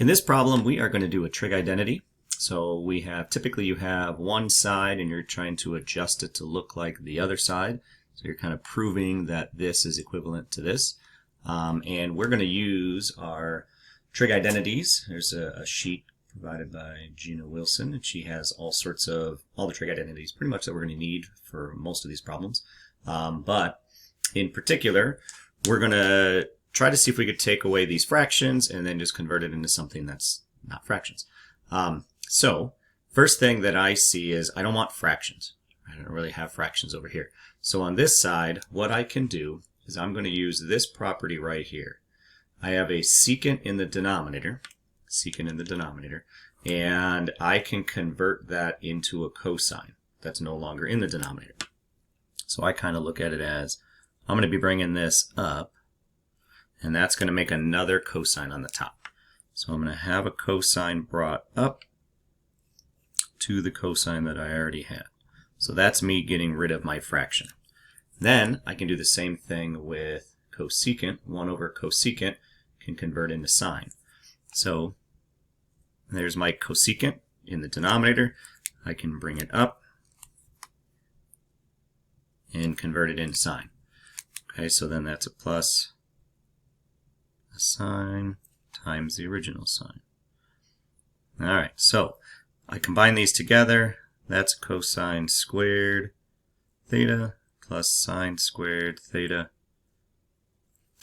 In this problem, we are going to do a trig identity. So we have, typically you have one side and you're trying to adjust it to look like the other side. So you're kind of proving that this is equivalent to this. And we're going to use our trig identities. There's a sheet provided by Gina Wilson, and she has all the trig identities pretty much that we're going to need for most of these problems. But in particular, we're going to try to see if we could take away these fractions and then just convert it into something that's not fractions. So first thing that I see is I don't want fractions. I don't really have fractions over here. So on this side, what I can do is I'm going to use this property right here. I have a secant in the denominator, and I can convert that into a cosine that's no longer in the denominator. So I kind of look at it as I'm going to be bringing this up, and that's going to make another cosine on the top. So I'm going to have a cosine brought up to the cosine that I already had. So that's me getting rid of my fraction. Then I can do the same thing with cosecant. 1 over cosecant can convert into sine. So there's my cosecant in the denominator. I can bring it up and convert it into sine. Okay, so then that's a plus a sine times the original sine. Alright, so I combine these together. That's cosine squared theta plus sine squared theta.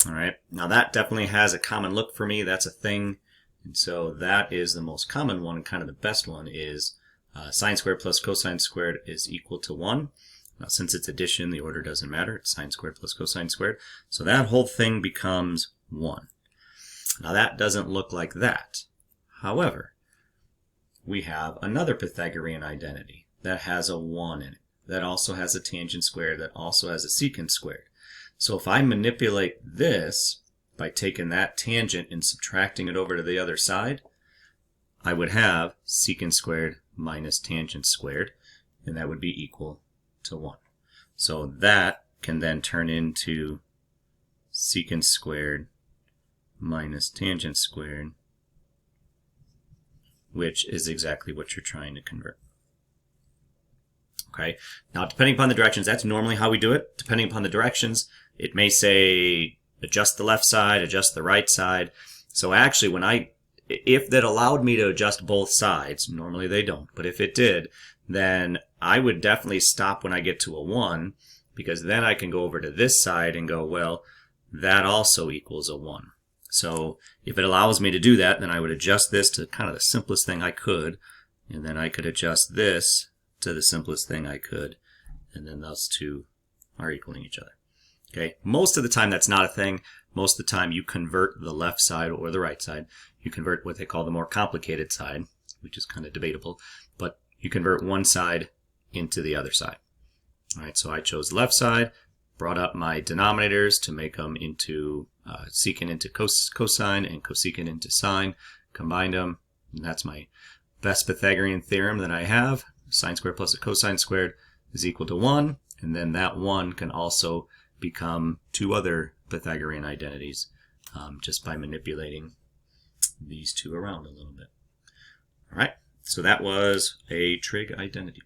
Alright, now that definitely has a common look for me. That's a thing. And so that is the most common one, and kind of the best one is sine squared plus cosine squared is equal to 1. Now since it's addition, the order doesn't matter. It's sine squared plus cosine squared. So that whole thing becomes 1. Now that doesn't look like that. However, we have another Pythagorean identity that has a 1 in it, that also has a tangent squared, that also has a secant squared. So if I manipulate this by taking that tangent and subtracting it over to the other side, I would have secant squared minus tangent squared, and that would be equal to 1. So that can then turn into secant squared minus tangent squared, which is exactly what you're trying to convert. Okay, now depending upon the directions, that's normally how we do it. Depending upon the directions, it may say adjust the left side, adjust the right side. So actually if that allowed me to adjust both sides, normally they don't, but if it did, then I would definitely stop when I get to a 1, because then I can go over to this side and go, well, that also equals a 1. So if it allows me to do that, then I would adjust this to kind of the simplest thing I could, and then I could adjust this to the simplest thing I could, and then those two are equaling each other. Okay, most of the time that's not a thing. Most of the time you convert the left side or the right side. You convert what they call the more complicated side, which is kind of debatable, but you convert one side into the other side. All right, so I chose the left side, brought up my denominators to make them into secant into cosine and cosecant into sine, combined them, and that's my best Pythagorean theorem that I have. Sine squared plus a cosine squared is equal to 1, and then that 1 can also become two other Pythagorean identities just by manipulating these two around a little bit. All right, so that was a trig identity.